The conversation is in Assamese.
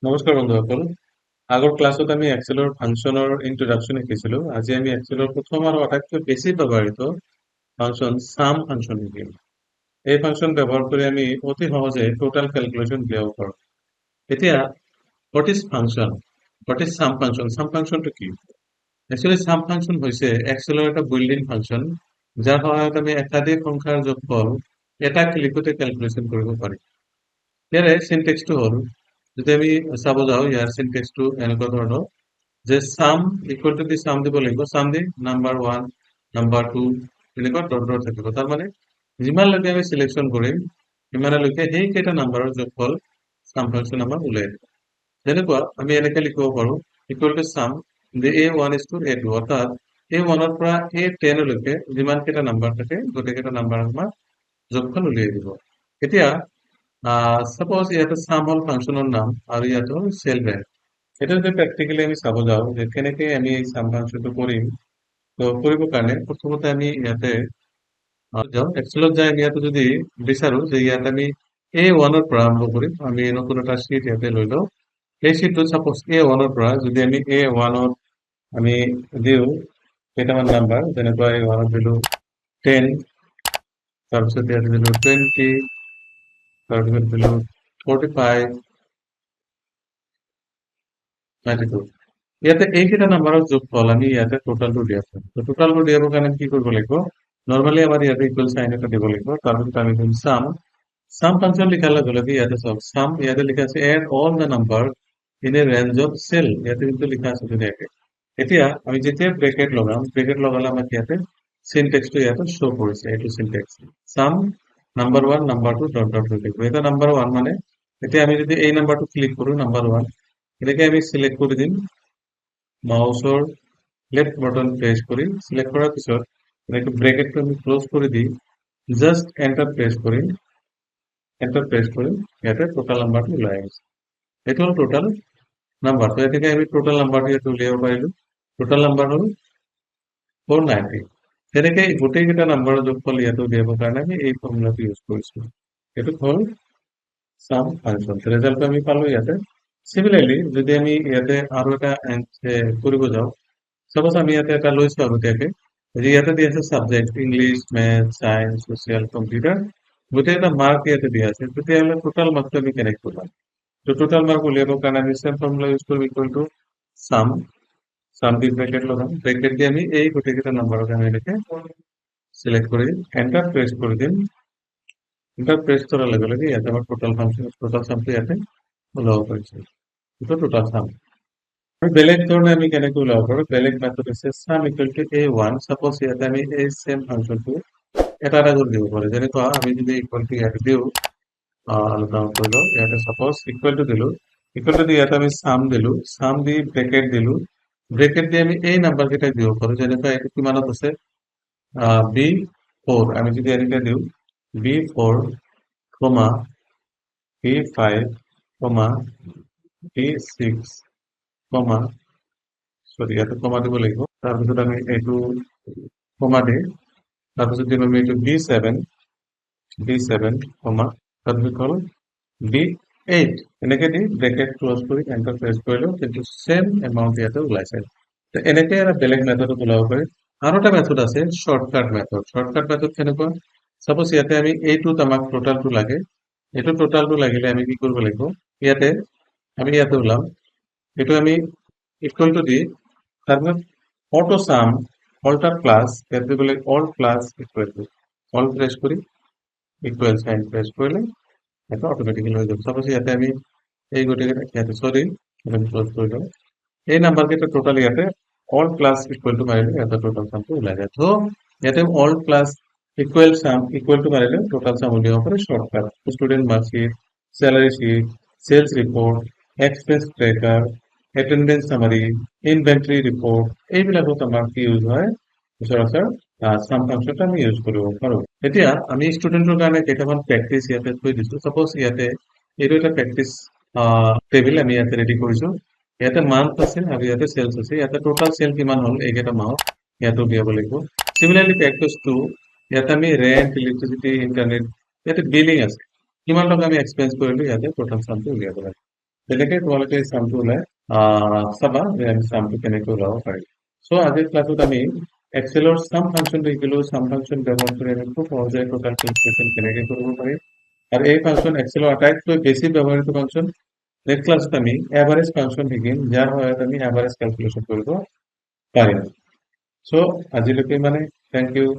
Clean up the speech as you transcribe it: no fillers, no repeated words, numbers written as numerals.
নমস্কাৰ বন্ধুসকল। আগৰ ক্লাছত আমি এক্সেলৰ ফাংচনৰ ইন্ট্ৰডাকশ্যন শিকিছিলো। আজি আমি এক্সেলৰ প্ৰথম আৰু আটাইতকৈ বেছি ব্যৱহৃত ফাংচন চাম ফাংচন শিকিম। এই ফাংচন ব্যৱহাৰ কৰি আমি অতি সহজে টোটাল কেলকুলেশ্যন উলিয়াব পাৰোঁ। এতিয়া what is function? What is চাম ফাংচন? চাম ফাংচনটো কি? একচুৱেলি চাম ফাংচন হৈছে এক্সেলৰ এটা বিল্ডিং ফাংচন, যাৰ সহায়ত আমি একাধিক সংখ্যাৰ যোগফল এটা ক্লিকতে কেলকুলেশ্যন কৰিব পাৰি। ইয়াৰে চিনটেক্সটো হ'ল, যদি আমি চাব যাওঁ ইয়াৰ চিনটেক্সটো এনেকুৱা ধৰণৰ যে চাম ইকুৱেল টু দি চাম দিব লাগিব, চাম দি নাম্বাৰ 1 নাম্বাৰ 2 এনেকুৱা ডট ডট থাকিব। তাৰমানে যিমানলৈকে আমি চিলেকশ্যন কৰিম সিমানলৈকে সেইকেইটা নাম্বাৰৰ যোগফল চাম ফাংচন আমাৰ ওলাই দিব। যেনেকুৱা আমি এনেকে লিখিব পাৰোঁ ইকুৱেল টু চাম দি A1 is to A2, অৰ্থাৎ A1 পৰা A10 লৈকে যিমানকেইটা নাম্বাৰ থাকে গোটেইকেইটা নাম্বাৰ আমাৰ যোগফল উলিয়াই দিব। এতিয়া সাপোজ ইয়াতে চাম হল ফাংচনৰ নাম আৰু ইয়াতে হল চেল ভ্যালু। এটা যদি প্ৰেক্টিকেলি আমি চাব যাওঁ যে কেনেকে আমি এই চাম ফাংচনটো কৰিম, তো কৰিবৰ কাৰণে প্ৰথমতে আমি ইয়াতে যাওঁ এক্সেলত যাই আমি ইয়াতে যদি বিচাৰো যে ইয়াত আমি A1 পৰা আৰম্ভ কৰিম, আমি নতুন এটা শীট ইয়াতে লৈ লওঁ। এই শীটটোত সাপোজ A1 পৰা যদি আমি A1 আমি দিওঁ কেইটামান নাম্বাৰ, যেনেকুৱা A1 দিলো 10, তাৰপিছত ইয়াতে দিলো 20, তাৰপিছত দিলো 45, 92। ইয়াতে এইকেইটা নাম্বাৰৰ যোগফল আমি ইয়াতে টোটালটো উলিয়াব পাৰিম। তো টোটালটো উলিয়াবৰ কাৰণে কি কৰিব লাগিব? নৰ্মেলি আমাৰ ইয়াতে ইকুৱেল চাইন এটা দিব লাগিব। তাৰপিছত আমি দিম চাম। চাম ফাংচন লিখাৰ লগে লগে ইয়াতে চাওক চাম ইয়াতে লিখা আছে add all the number in a range of cell, ইয়াতে কিন্তু লিখা আছে ধুনীয়াকে। এতিয়া আমি যেতিয়া ব্ৰেকেট লগাম, ব্ৰেকেট লগালে আমাক ইয়াতে চিনটেক্সটো ইয়াতে শ্ব' কৰিছে, এইটো চিনটেক্স চাম নাম্বাৰ 1 নাম্বাৰ 2 ডট ডট হৈ থাকিব। এটা নাম্বাৰ 1 মানে এতিয়া আমি যদি এই নাম্বাৰটো ক্লিক কৰো নাম্বাৰ 1, এনেকে আমি সিলেক্ট কৰি দিম মাউসৰ লেফট বাটন প্ৰেছ কৰি। সিলেক্ট কৰাৰ পিছত এনেকে ব্ৰেকেটটো আমি ক্লোজ কৰি দি জাষ্ট এন্টাৰ প্ৰেছ কৰিম। এন্টাৰ প্ৰেছ কৰিম, ইয়াতে টোটাল নাম্বাৰটো ওলাই আহিছে। এইটো হ'ল টোটাল নাম্বাৰ। তো এটাকে আমি টোটাল নাম্বাৰটো ইয়াতে উলিয়াব পাৰিলো। টোটাল নাম্বাৰ হ'ল 490। তেনেকে গোটেইকেইটা নাম্বাৰৰ যোগফল ইয়াতে উলিয়াবৰ কাৰণে আমি এই ফৰ্মুলাটো ইউজ কৰিছো। এইটো হ'ল চাম ফাংচন। ৰেজাল্ট আমি পালো ইয়াতে। সিমিলাৰলি যদি আমি ইয়াতে আৰো এটা কৰিব যাওঁ, সাপোজ আমি ইয়াতে এটা লৈছো আগতীয়াকে যে ইয়াতে দিয়া আছে subject English, math, science, social, computer, গোটেই এটা মার্ক ইয়াতে দিয়া আছে। তেতিয়াহ'লে টোটাল মার্কটো আমি কেনেকে পাম? তো টোটাল মার্ক উলিয়াবৰ কাৰণে আমি সেম ফৰ্মুলা ইউজ কৰিম, equal to some. Sum the bracket লগাম, ব্ৰেকেট দি আমি এই গোটেইকেইটা নাম্বাৰক আমি এনেকে সিলেক্ট কৰি এন্টাৰ প্ৰেছ কৰি দিম। এন্টাৰ প্ৰেছ কৰাৰ লগে লগে ইয়াতে আমাৰ টোটাল ফাংচন টোটাল সামটো ইয়াতে ওলাব পাৰিছে। এইটো টোটাল সাম। আৰু বেলেগ ধৰণে আমি কেনেকৈ ওলাব পাৰোঁ? বেলেগ মেথড আছে সাম ইকুৱেল টু A1। সাপোজ ইয়াতে আমি এই সেম ফাংচনটো এটা এটা কৰি দিব পাৰোঁ। যেনেকুৱা আমি যদি ইকুৱেল টু ইয়াতে দিওঁ, কাউণ্ট কৰি লওঁ, ইয়াতে সাপোজ ইকুৱেল টু দিলোঁ, ইকুৱেল টু দি ইয়াতে আমি সাম দিলোঁ, সাম দি ব্ৰেকেট দিলোঁ, ব্ৰেকেট দি আমি এই নাম্বাৰ কেইটা দিব পাৰোঁ। যেনেকুৱা এইটো কিমানত আছে B4, আমি যদি এনেকে দিওঁ B4, B5, B6, সরি ইয়াতে কমা দিব লাগিব। তাৰপিছত আমি এইটো কমা দি তাৰপিছত দিম আমি এইটো B7, তাৰপিছত হ'ল B8, এনেকে দি ব্ৰেকেট ক্লোজ কৰি এন্টাৰ প্ৰেছ কৰিলো, কিন্তু সেম এমাউন্ট ইয়াতে ওলাইছে। তো এনেকে এটা বেলেগ মেথডত ওলাব পাৰি। আৰু এটা মেথড আছে শৰ্টকাট মেথড। শৰ্টকাট মেথড কেনেকুৱা? সাপোজ ইয়াতে আমি এইটোত আমাক টোটালটো লাগে, এইটো টোটালটো লাগিলে আমি কি কৰিব লাগিব? ইয়াতে আমি ইয়াতে ওলাম, এইটো আমি ইকুৱেল টু দি তাৰপিছত অটো সাম অল্টাৰ প্লাস ইয়াতে দিব লাগিব all plus equal two, all press কৰি ইকুৱেল সাইন প্ৰেছ কৰিলে এটা অটোমেটিক্যালি হৈ যাব। সাপোজ ইয়াতে আমি এই গোটেইকেইটা ইয়াতে সরি ক্লোজ কৰি দিওঁ, এই নাম্বাৰ কেইটা টোটাল ইয়াতে অল প্লাস ইকুৱেল টু মাৰিলে এটা টোটাল সামটো ওলাই যায়। তো ইয়াতে অল প্লাস ইকুৱেল টু মাৰিলে টোটাল সাম উলিয়াব পাৰে shortcut. Student marksheet, salary sheet, sales report, expense tracker, attendance summary, inventory report, এইবিলাকত আমাৰ কি ইউজ হয়? সচৰাচৰ সাম ফাংচনটো আমি ইউজ কৰিব পাৰোঁ। এতিয়া আমি ষ্টুডেন্টৰ কাৰণে কেইটামান প্ৰেক্টিচ ইয়াতে থৈ দিছো। সাপোজ ইয়াতে এইটো এটা প্ৰেক্টিচ টেবিল আমি ইয়াতে ৰেডি কৰিছো। ইয়াতে মান্থ আছে আৰু ইয়াতে সেলস আছে। ইয়াতে টোটাল সেল কিমান হ'ল এইকেইটা মাহত ইয়াতে উলিয়াব লাগিব। সিমিলাৰলি প্ৰেক্টিস 2, ইয়াতে আমি ৰেন্ট, ইলেক্ট্ৰিচিটি, ইন্টাৰনেট, ইয়াতে বিলিং আছে, কিমান টকা আমি এক্সপেন্স কৰিলো ইয়াতে টোটাল সামটো উলিয়াব লাগিব। তেনেকে তোমালোকে এই চামটো ওলাই চাবা যে আমি চামটো কেনেকৈ ওলাব পাৰিম। চ' আজিৰ ক্লাছত আমি এক্সেলৰ চাম ফাংচন শিকিলো। চাম ফাংচন ব্যৱহাৰ কৰি আমি খুব সহজে টোটাল কেলকুলেশ্যন কেনেকে কৰিব পাৰিম। আৰু এই ফাংচন এক্সেলৰ আটাইতকৈ বেছি ব্যৱহৃত ফাংচন। নেক্সট ক্লাছত আমি এভাৰেজ ফাংচন শিকিম, যাৰ সহায়ত আমি এভাৰেজ কেলকুলেশ্যন কৰিব পাৰিম। চ' আজিলৈকে মানে থেংক ইউ।